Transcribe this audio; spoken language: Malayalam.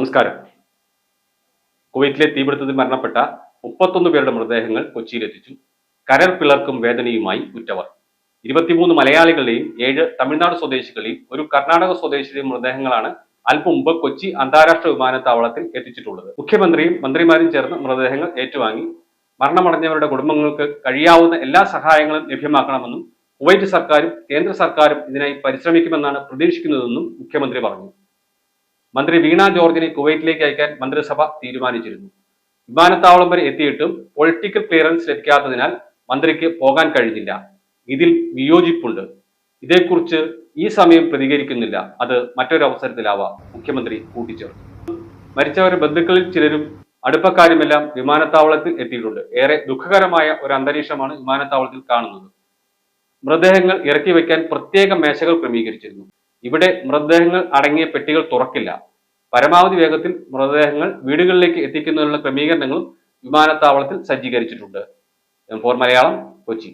നമസ്കാരം. കുവൈറ്റിലെ തീപിടുത്തത്തിൽ മരണപ്പെട്ട 31 പേരുടെ മൃതദേഹങ്ങൾ കൊച്ചിയിലെത്തിച്ചു. കരൾ പിളർക്കും വേദനയുമായി ഉറ്റവർ. 23 മലയാളികളുടെയും 7 തമിഴ്നാട് സ്വദേശികളുടെയും ഒരു കർണാടക സ്വദേശിയുടെയും മൃതദേഹങ്ങളാണ് അല്പം മുമ്പ് കൊച്ചി അന്താരാഷ്ട്ര വിമാനത്താവളത്തിൽ എത്തിച്ചിട്ടുള്ളത്. മുഖ്യമന്ത്രിയും മന്ത്രിമാരും ചേർന്ന് മൃതദേഹങ്ങൾ ഏറ്റുവാങ്ങി. മരണമടഞ്ഞവരുടെ കുടുംബങ്ങൾക്ക് കഴിയാവുന്ന എല്ലാ സഹായങ്ങളും ലഭ്യമാക്കണമെന്നും കുവൈറ്റ് സർക്കാരും കേന്ദ്ര സർക്കാരും ഇതിനായി പരിശ്രമിക്കുമെന്നാണ് പ്രതീക്ഷിക്കുന്നതെന്നും മുഖ്യമന്ത്രി പറഞ്ഞു. മന്ത്രി വീണ ജോർജിനെ കുവൈറ്റിലേക്ക് അയക്കാൻ മന്ത്രിസഭ തീരുമാനിച്ചിരുന്നു. വിമാനത്താവളം വരെ എത്തിയിട്ടും പൊളിറ്റിക്കൽ ക്ലിയറൻസ് ലഭിക്കാത്തതിനാൽ മന്ത്രിക്ക് പോകാൻ കഴിഞ്ഞില്ല. ഇതിൽ വിയോജിപ്പുണ്ട്. ഇതേക്കുറിച്ച് ഈ സമയം പ്രതികരിക്കുന്നില്ല. അത് മറ്റൊരു അവസരത്തിലാവാം, മുഖ്യമന്ത്രി കൂട്ടിച്ചേർത്തു. മരിച്ചവരുടെ ബന്ധുക്കളിൽ ചിലരും അടുപ്പക്കാരുമെല്ലാം വിമാനത്താവളത്തിൽ എത്തിയിട്ടുണ്ട്. ഏറെ ദുഃഖകരമായ ഒരു അന്തരീക്ഷമാണ് വിമാനത്താവളത്തിൽ കാണുന്നത്. മൃതദേഹങ്ങൾ ഇറക്കി വയ്ക്കാൻ പ്രത്യേക മേശകൾ ക്രമീകരിച്ചിരുന്നു. ഇവിടെ മൃതദേഹങ്ങൾ അടങ്ങിയ പെട്ടികൾ തുറക്കില്ല. പരമാവധി വേഗത്തിൽ മൃതദേഹങ്ങൾ വീടുകളിലേക്ക് എത്തിക്കുന്നതിനുള്ള ക്രമീകരണങ്ങളും വിമാനത്താവളത്തിൽ സജ്ജീകരിച്ചിട്ടുണ്ട്. M4 മലയാളം, കൊച്ചി.